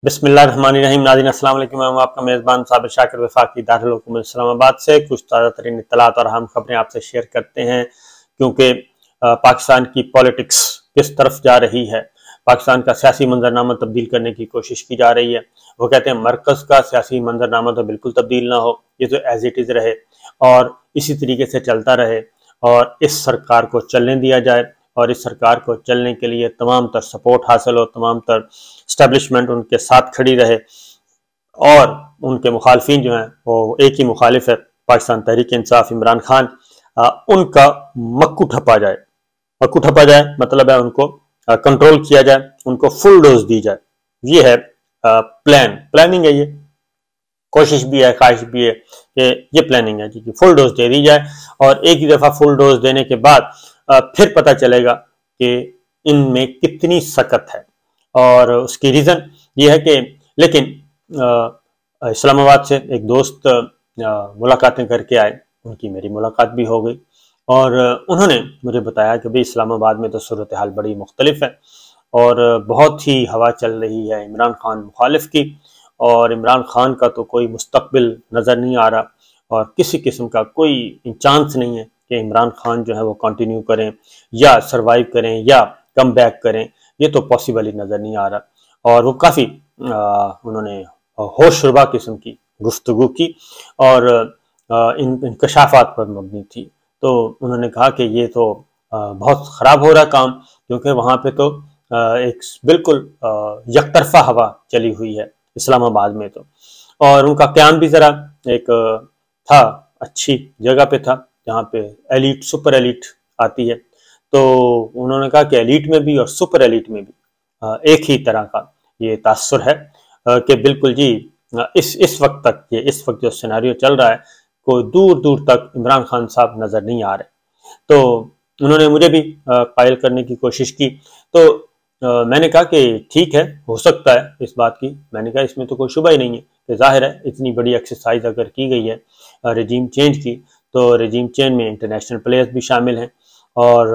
बिस्मिल्लाहिर्रहमानिर्रहीम। नाज़रीन अस्सलाम वालेकुम। मैं आपका मेज़बान साबिर शाकिर वफाकी दारुल हुकूमत इस्लामाबाद से कुछ ताज़ा तरीन इत्तलात और अहम खबरें आपसे शेयर करते हैं, क्योंकि पाकिस्तान की पॉलिटिक्स किस तरफ जा रही है। पाकिस्तान का सियासी मंजरनामा तब्दील करने की कोशिश की जा रही है। वो कहते हैं मरकज़ का सियासी मंजरनामा तो बिल्कुल तब्दील ना हो, ये तो एज इट इज़ रहे और इसी तरीके से चलता रहे और इस सरकार को चलने दिया जाए और इस सरकार को चलने के लिए तमाम तर सपोर्ट हासिल हो, तमाम तर इस्टेब्लिशमेंट उनके साथ खड़ी रहे और उनके मुखालफिन जो हैं वो एक ही मुखालिफ है, पाकिस्तान तहरीक इंसाफ इमरान खान, उनका मक्कू ठपा जाए। मक्कू ठपा जाए मतलब है उनको कंट्रोल किया जाए, उनको फुल डोज दी जाए। ये है प्लानिंग है, ये कोशिश भी है, ख्वाहिश भी है कि ये प्लानिंग है कि फुल डोज दे दी जाए और एक ही दफ़ा फुल डोज देने के बाद फिर पता चलेगा कि इनमें कितनी सकत है। और उसकी रीज़न ये है कि लेकिन इस्लामाबाद से एक दोस्त मुलाकातें करके आए, उनकी मेरी मुलाकात भी हो गई और उन्होंने मुझे बताया कि भाई इस्लामाबाद में तो सूरत हाल बड़ी मुख्तलिफ है और बहुत ही हवा चल रही है इमरान खान मुखालिफ की और इमरान खान का तो कोई मुस्तकबिल नज़र नहीं आ रहा और किसी किस्म का कोई चांस नहीं है कि इमरान खान जो है वो कंटिन्यू करें या सरवाइव करें या कम बैक करें। ये तो पॉसिबल ही नज़र नहीं आ रहा और वो काफ़ी उन्होंने होशरुबा किस्म की गुफ्तगू की और इन इंकशाफात पर मबनी थी। तो उन्होंने कहा कि ये तो बहुत ख़राब हो रहा काम, क्योंकि वहाँ पे तो एक बिल्कुल यकतरफा हवा चली हुई है इस्लामाबाद में तो। और उनका क़याम भी ज़रा एक था, अच्छी जगह पे था जहाँ पे एलीट सुपर एलीट आती है। तो उन्होंने कहा कि एलीट में भी और सुपर एलीट में भी एक ही तरह का ये तासुर है कि बिल्कुल जी इस वक्त तक इस वक्त जो सिनेरियो चल रहा है कोई दूर दूर तक इमरान खान साहब नज़र नहीं आ रहे। तो उन्होंने मुझे भी कायल करने की कोशिश की। तो मैंने कहा कि ठीक है, हो सकता है इस बात की। मैंने कहा इसमें तो कोई शुबा ही नहीं है कि जाहिर है इतनी बड़ी एक्सरसाइज अगर की गई है रजीम चेंज की, तो रजीम चेंज में इंटरनेशनल प्लेयर्स भी शामिल हैं और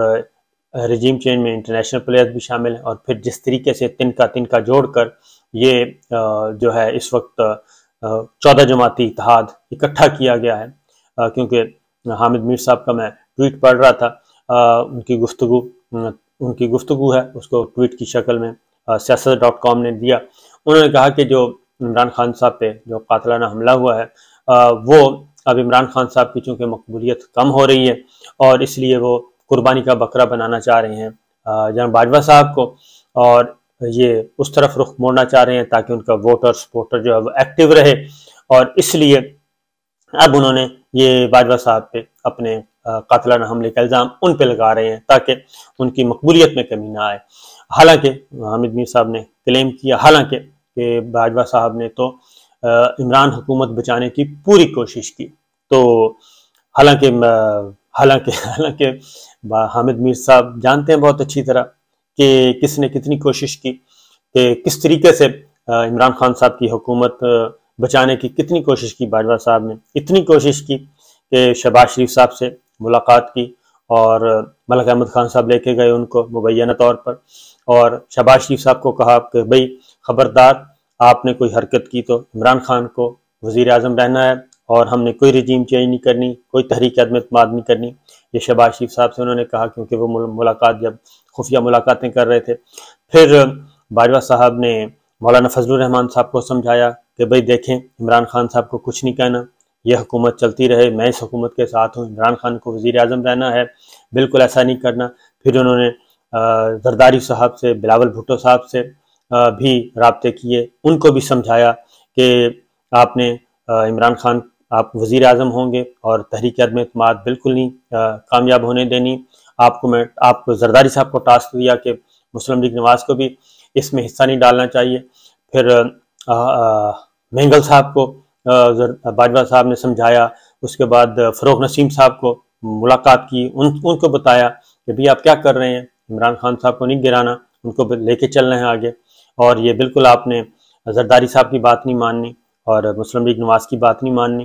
रजीम चेंज में इंटरनेशनल प्लेयर्स भी शामिल हैं और फिर जिस तरीके से तिनका जोड़कर ये जो है इस वक्त 14 जमाती इत्तेहाद इकट्ठा किया गया है, क्योंकि हामिद मीर साहब का मैं ट्वीट पढ़ रहा था, उनकी गुफ्तगू है उसको ट्वीट की शक्ल में siyaasat.com ने दिया। उन्होंने कहा कि जो इमरान खान साहब पे जो कातलाना हमला हुआ है वो अब इमरान खान साहब की चूँकि मकबूलियत कम हो रही है और इसलिए वो कुर्बानी का बकरा बनाना चाह रहे हैं जनाब बाजवा साहब को और ये उस तरफ रुख मोड़ना चाह रहे हैं ताकि उनका वोटर सपोर्टर जो है वो एक्टिव रहे। और इसलिए अब उन्होंने ये बाजवा साहब पे अपने कातलाना हमले का इल्ज़ाम उन पे लगा रहे हैं ताकि उनकी मकबूलियत में कमी ना आए। हालांकि हामिद मीर साहब ने क्लेम किया हालांकि कि बाजवा साहब ने तो इमरान हुकूमत बचाने की पूरी कोशिश की। तो हालांकि हामिद मीर साहब जानते हैं बहुत अच्छी तरह कि किसने कितनी कोशिश की, कि किस तरीके से इमरान खान साहब की हुकूमत बचाने की कितनी कोशिश की। बाजवा साहब ने इतनी कोशिश की कि शहबाज शरीफ साहब से मुलाकात की और मलिक अहमद खान साहब लेके गए उनको मुबैना तौर पर और शहबाज शरीफ साहब को कहा कि भाई खबरदार, आपने कोई हरकत की तो इमरान खान को वज़ीर आज़म रहना है और हमने कोई रजीम चेंज नहीं करनी, कोई तहरीक अदम एतमाद नहीं करनी। ये शहबाज शरीफ साहब से उन्होंने कहा, क्योंकि वो मुलाकात जब खुफिया मुलाकातें कर रहे थे। फिर बाजवा साहब ने मौलाना फजलुर रहमान साहब को समझाया कि भाई देखें, इमरान खान साहब को कुछ नहीं कहना, यह हुकूमत चलती रहे, मैं इस हुकूमत के साथ हूँ, इमरान खान को वज़ीर आज़म रहना है, बिल्कुल ऐसा नहीं करना। फिर उन्होंने जरदारी साहब से, बिलावल भुट्टो साहब से भी राब्ते किए, उनको भी समझाया कि आपने इमरान खान आप वज़ीर आज़म होंगे और तहरीक अदम एतमाद बिल्कुल नहीं कामयाब होने देनी। आपको जरदारी साहब को टास्क दिया कि मुस्लिम लीग नवाज को भी इसमें हिस्सा नहीं डालना चाहिए। फिर मेंगल साहब को बाजवा साहब ने समझाया। उसके बाद फ़रोग नसीम साहब को मुलाकात की, उनको बताया कि भाई आप क्या कर रहे हैं, इमरान खान साहब को नहीं गिराना, उनको लेके चलना है आगे और ये बिल्कुल आपने जरदारी साहब की बात नहीं माननी और मुस्लिम लीग नवाज की बात नहीं माननी।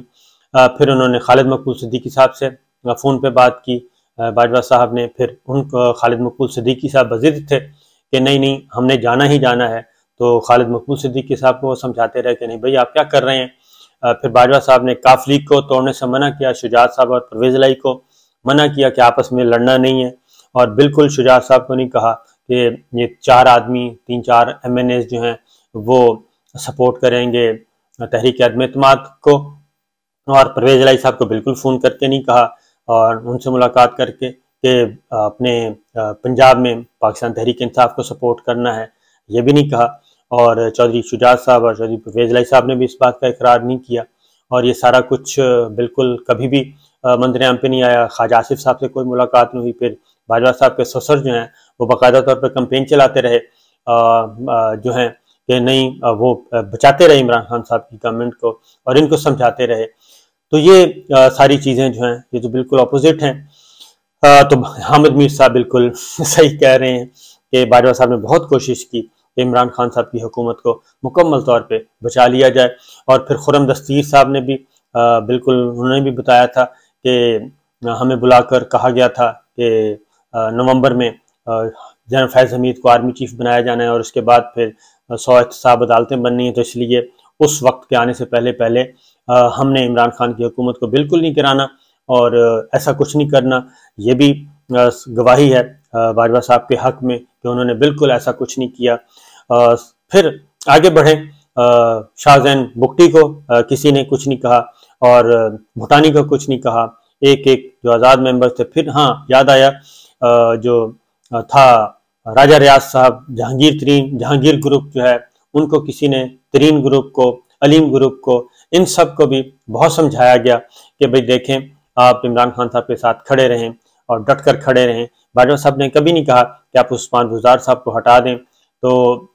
फिर उन्होंने खालिद मकबूल सिद्दीकी साहब से फ़ोन पे बात की बाजवा साहब ने। फिर उनको खालिद मकबूल सिद्दीकी साहब बज़िद थे कि नहीं हमने जाना ही जाना है, تو خالد مقبول صدیقی صاحب کو وہ سمجھاتے رہے کہ نہیں بھائی آپ کیا کر رہے ہیں. پھر باجوہ صاحب نے کاف لیگ کو توڑنے سے منع کیا، شجاعت صاحب اور پرویز الہی کو منع کیا کہ آپس میں لڑنا نہیں ہے، اور بالکل شجاعت صاحب کو نہیں کہا کہ یہ 4 آدمی 3-4 MNAs جو ہیں وہ سپورٹ کریں گے تحریک عدم اعتماد کو، اور پرویز الہی صاحب کو بالکل فون کر کے نہیں کہا اور ان سے ملاقات کر کے کہ اپنے پنجاب میں پاکستان تحریک انصاف کو سپورٹ کرنا ہے، یہ بھی نہیں کہا. اور چودھری شجاعت صاحب اور چودھری پرویز الہی صاحب نے بھی اس بات کا اقرار نہیں کیا، اور یہ سارا کچھ بالکل کبھی بھی منظر عام پہ نہیں آیا. خواجہ آصف صاحب سے کوئی ملاقات نہیں ہوئی. پھر باجوہ صاحب کے سسر جو ہیں وہ باقاعدہ طور پر کمپین چلاتے رہے جو ہیں کہ نہیں وہ بچاتے رہے عمران خان صاحب کی گورنمنٹ کو اور ان کو سمجھاتے رہے. تو یہ ساری چیزیں جو ہیں یہ تو بالکل اپوزٹ ہیں. تو حامد میر صاحب بالکل صحیح کہہ رہے ہیں کہ باجوہ صاحب نے بہت کوشش کی کہ عمران خان صاحب کی حکومت کو مکمل طور پہ بچا لیا جائے. اور پھر خرم دستگیر صاحب نے بھی بالکل انہوں نے بھی بتایا تھا کہ ہمیں بلا کر کہا گیا تھا کہ نومبر میں جنرل فیض حمید کو آرمی چیف بنایا جانا ہے اور اس کے بعد پھر 100 احتساب عدالتیں بننی ہیں، تو اس لیے اس وقت کے آنے سے پہلے ہم نے عمران خان کی حکومت کو بالکل نہیں گرانا اور ایسا کچھ نہیں کرنا. یہ بھی گواہی ہے باجوہ صاحب کے حق میں کہ انہوں نے بالکل ایسا کچھ نہیں کیا. پھر آگے بڑھیں، شاہ زین بگٹی کو کسی نے کچھ نہیں کہا اور بھوٹانی کو کچھ نہیں کہا، ایک جو آزاد ممبر تھے. پھر ہاں یاد آیا جو تھا راجہ ریاض صاحب، جہانگیر گروپ جو ہے ان کو کسی نے، ترین گروپ کو، علیم گروپ کو، ان سب کو بھی بہت سمجھایا گیا کہ بھئی دیکھیں آپ عمران خان صاحب کے ساتھ کھڑے رہیں اور ڈٹ کر کھڑے رہیں. باجوہ صاحب نے کبھی نہیں کہا کہ آپ عثمان بزدار صاحب کو ہٹا دیں تو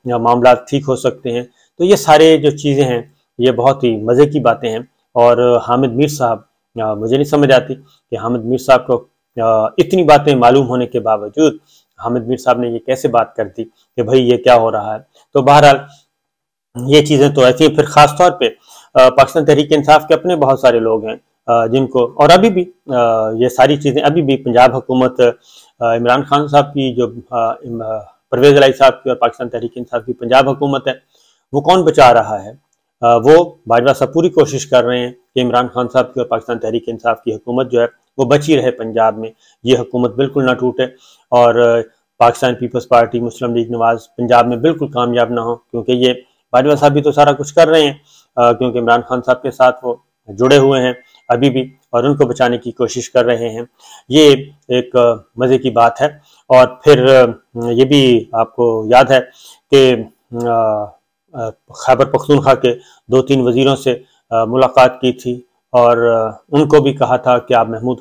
معاملات ٹھیک ہو سکتے ہیں. تو یہ سارے جو چیزیں ہیں یہ بہت ہی مزے کی باتیں ہیں. اور حامد میر صاحب، مجھے نہیں سمجھ آتی کہ حامد میر صاحب کو اتنی باتیں معلوم ہونے کے باوجود حامد میر صاحب نے یہ کیسے بات کر دی کہ بھئی یہ کیا ہو رہا ہے. تو بہرحال یہ چیزیں تو ایسی ہیں. پھر خاص طور پہ پاکستان تحریک انصاف کے اپنے بہت سارے لوگ ہیں جن کو، اور ابھی بھی یہ ساری چیزیں ابھی بھی پنجاب حکومت عمران خان صاحب کی، جو پرویز الہی صاحب کی اور پاکستان تحریک انصاف کی پنجاب حکومت ہے، وہ کون بچا رہا ہے؟ وہ باجوہ صاحب پوری کوشش کر رہے ہیں کہ عمران خان صاحب کی اور پاکستان تحریک انصاف کی حکومت جو ہے وہ بچی رہے پنجاب میں، یہ حکومت بالکل نہ ٹوٹے اور پاکستان پیپلز پارٹی، مسلم لیگ نواز پنجاب میں بالکل کامیاب نہ ہو. کیونکہ یہ باجوہ صاحب بھی تو سارا کچھ کر رہے ہیں کیونکہ عمران خان صاحب کے ساتھ وہ جڑے ہوئے ہیں ابھی بھی اور ان کو بچانے کی کوشش کر رہے ہیں. یہ ایک مزے کی بات ہے. اور پھر یہ بھی آپ کو یاد ہے کہ خیبر پختونخوا کے 2-3 وزیروں سے ملاقات کی تھی اور ان کو بھی کہا تھا کہ آپ محمود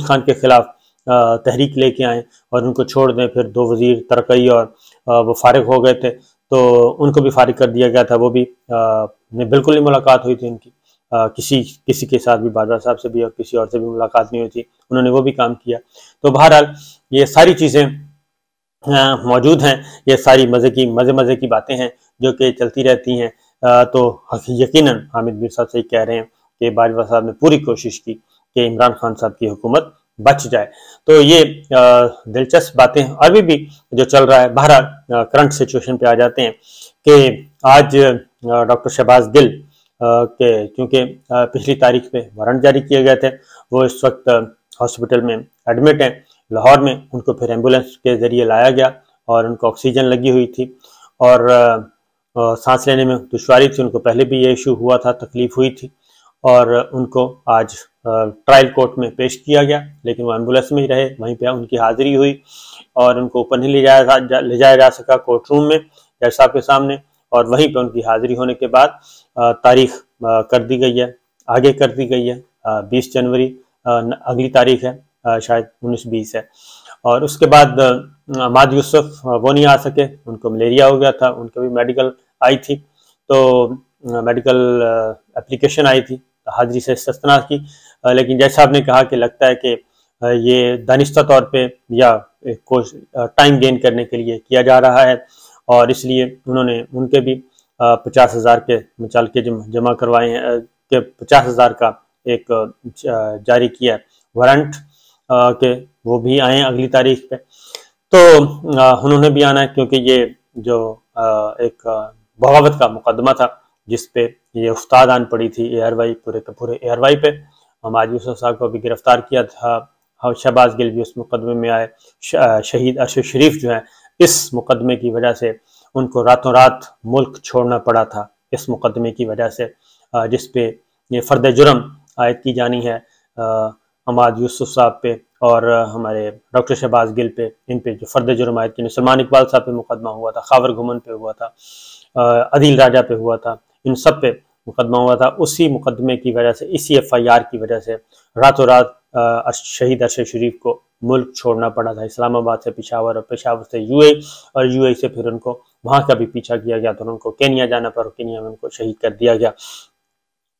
خان کے خلاف تحریک لے کے آئیں اور ان کو چھوڑ دیں. پھر 2 وزیر ترقی اور وہ فارغ ہو گئے تھے تو ان کو بھی فارغ کر دیا گیا تھا. وہ بھی بالکل نہیں ملاقات ہوئی تھی ان کی، کسی کے ساتھ بھی، باجوہ صاحب سے بھی اور کسی اور سے بھی ملاقات نہیں ہوئی تھی. انہوں نے وہ بھی کام کیا. تو بہرحال یہ ساری چیزیں موجود ہیں، یہ ساری مزے کی باتیں ہیں جو کہ چلتی رہتی ہیں. تو یقیناً حامد میر صاحب صحیح کہہ رہے ہیں کہ باجوہ صاحب نے پوری کوشش کی کہ عمران خان صاحب کی حکومت بچ جائے. تو یہ دلچسپ باتیں ابھی بھی جو چل رہا ہے. بہرحال کرنٹ سچویشن پہ آ جاتے ہیں کہ آج ڈاکٹر شہباز گل کے چونکہ پچھلی تاریخ پہ وارنٹ جاری کیے گئے تھے، وہ اس وقت ہاسپٹل میں ایڈمٹ ہیں لاہور میں. ان کو پھر ایمبولینس کے ذریعے لایا گیا اور ان کو آکسیجن لگی ہوئی تھی اور سانس لینے میں دشواری تھی. ان کو پہلے بھی یہ ایشو ہوا تھا، تکلیف ہوئی تھی اور ان کو آج ٹرائل کورٹ میں پیش کیا گیا، لیکن وہ ایمبولینس میں ہی رہے، وہیں پہ ان کی حاضری ہوئی اور ان کو اوپر نہیں لے جایا جا سکا کورٹ روم میں جج صاحب کے سامنے، اور وہیں پہ ان کی حاضری ہونے کے بعد تاریخ کر دی گئی ہے، آگے کر دی گئی ہے. 20 جنوری اگلی تاریخ ہے، شاید 19-20 ہے. اور اس کے بعد عماد یوسف وہ نہیں آ سکے، ان کو ملیریا ہو گیا تھا. ان کو بھی میڈیکل آئی تھی، تو میڈیکل اپلیکیشن آئی تھی حاضری سے استثناء کی، لیکن جج صاحب نے کہا کہ لگتا ہے کہ یہ دانستہ طور پہ یا ٹائم گین کرنے کے لیے کیا جا رہا ہے، اور اس لیے انہوں نے ان کے بھی 50,000 کے مچال کے جمع کروائے ہیں کہ 50,000 کا ایک جاری کیا وارنٹ کہ وہ بھی آئیں اگلی تاریخ پہ. تو انہوں نے بھی آنا ہے کیونکہ یہ جو एक बगावत का मुकदमा था जिस पे ये उस्ताद आन पड़ी थी ARY पूरे के पूरे ARY पे। हमाद यूसुफ साहब को भी गिरफ्तार किया था, शहबाज गिल भी उस मुकदमे में आए। शहीद अरशद शरीफ जो है, इस मुकदमे की वजह से उनको रातों रात मुल्क छोड़ना पड़ा था, इस मुकदमे की वजह से, जिस पे ये फर्द जुर्म आयद की जानी है हमाद यूसुफ साहब पे और हमारे डॉक्टर शहबाज गिल पे। इन पे जो फर्द जुर्म आयद की, सलमान इकबाल साहब पे मुकदमा हुआ था, खावर घुमन पे हुआ था, अदील राजा पे हुआ था, इन सब पे मुकदमा हुआ था। उसी मुकदमे की वजह से, इसी FIR की वजह से रातों रात शहीद अरशद शरीफ को मुल्क छोड़ना पड़ा था। इस्लामाबाद से पेशावर और पेशावर से UAE और UAE से फिर उनको वहाँ का भी पीछा किया गया तो उनको केनिया जाना पड़ा, केनिया में उनको शहीद कर दिया गया।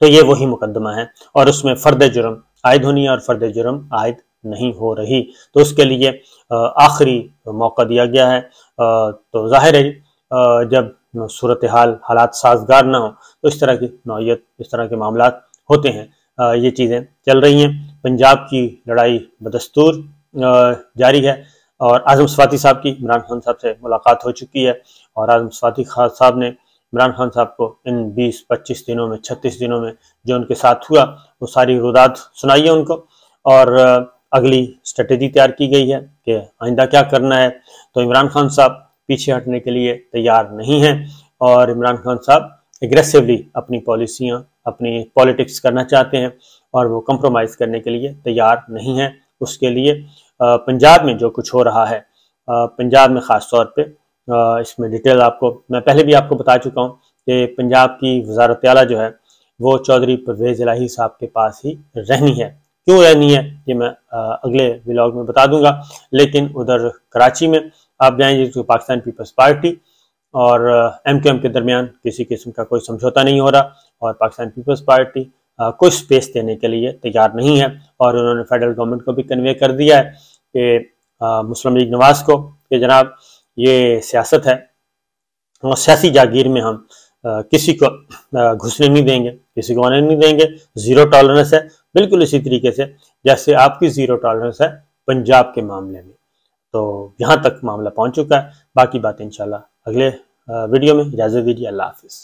तो ये वही मुकदमा है और उसमें फर्द जुर्म आयद होनी है और फर्द जुर्म आयद नहीं हो रही, तो उसके लिए आखिरी मौका दिया गया है। तो जाहिर है जब सूरत हालात साजगार ना हो तो इस तरह की नौयत, इस तरह के मामलात होते हैं। ये चीज़ें चल रही हैं। पंजाब की लड़ाई बदस्तूर जारी है और आज़म सवाती साहब की इमरान खान साहब से मुलाकात हो चुकी है और आज़म सवाती साहब ने इमरान खान साहब को इन 20-25 दिनों में, 36 दिनों में जो उनके साथ हुआ वो सारी रुदात सुनाई है उनको और अगली स्ट्रेटेजी तैयार की गई है कि आइंदा क्या करना है। तो इमरान खान साहब पीछे हटने के लिए तैयार नहीं हैं और इमरान खान साहब एग्रेसिवली अपनी पॉलिसियाँ, अपनी पॉलिटिक्स करना चाहते हैं और वो कंप्रोमाइज़ करने के लिए तैयार नहीं है। उसके लिए पंजाब में जो कुछ हो रहा है, पंजाब में ख़ास तौर पे इसमें डिटेल आपको मैं पहले भी आपको बता चुका हूँ कि पंजाब की वज़ारत आला जो है वो चौधरी परवेज़ इलाही साहब के पास ही रहनी है। क्यों रहनी है ये मैं अगले व्लॉग में बता दूंगा। लेकिन उधर कराची में आप जाएंगे तो पाकिस्तान पीपल्स पार्टी और MQM के दरमियान किसी किस्म का कोई समझौता नहीं हो रहा और पाकिस्तान पीपल्स पार्टी कोई स्पेस देने के लिए तैयार नहीं है और उन्होंने फेडरल गवर्नमेंट को भी कन्वे कर दिया है कि मुस्लिम लीग नवाज को कि जनाब ये सियासत है और सियासी जागीर में हम किसी को घुसने नहीं देंगे, किसी को आने नहीं देंगे, ज़ीरो टॉलरेंस है। बिल्कुल इसी तरीके से जैसे आपकी ज़ीरो टॉलरेंस है पंजाब के मामले में। तो यहाँ तक मामला पहुँच चुका है। बाकी बात इंशाल्लाह अगले वीडियो में। इजाज़त दीजिए। अल्लाह हाफिज़।